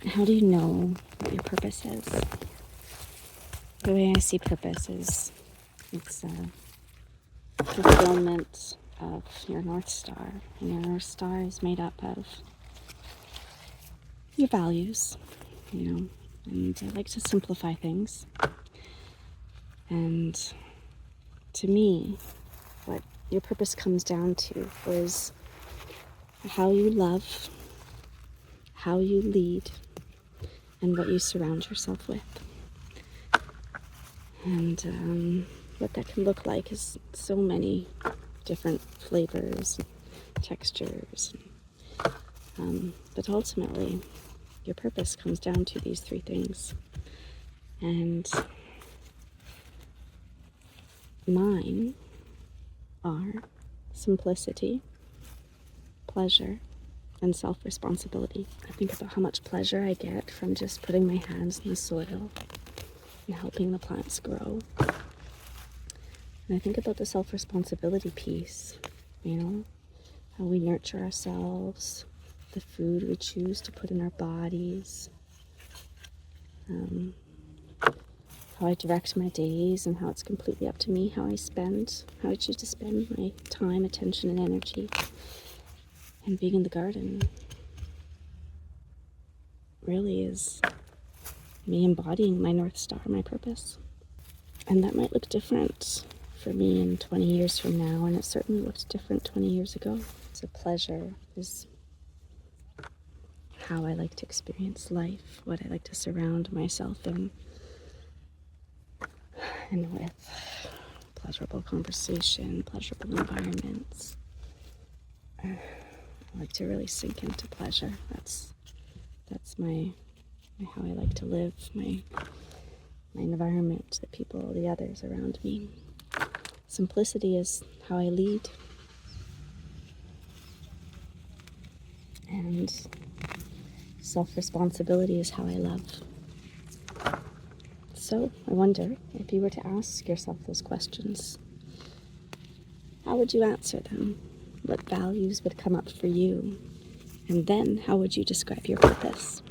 How do you know what your purpose is? The way I see purpose is it's a fulfillment of your North Star. And your North Star is made up of your values, and I like to simplify things. And to me, what your purpose comes down to is how you love, how you lead, and what you surround yourself with. And what that can look like is so many different flavors, textures. But ultimately, your purpose comes down to these three things. And mine are simplicity, pleasure, and self-responsibility. I think about how much pleasure I get from just putting my hands in the soil and helping the plants grow. And I think about the self-responsibility piece, how we nurture ourselves, the food we choose to put in our bodies, how I direct my days and how it's completely up to me how I choose to spend my time, attention, and energy. And being in the garden really is me embodying my North Star, my purpose. And that might look different for me in 20 years from now, and it certainly looked different 20 years ago. So pleasure is how I like to experience life, what I like to surround myself in, and with pleasurable conversation, pleasurable environments. I like to really sink into pleasure. That's my how I like to live, my environment, the people, the others around me. Simplicity is how I lead. And self-responsibility is how I love. So I wonder, if you were to ask yourself those questions, how would you answer them? What values would come up for you? And then how would you describe your purpose?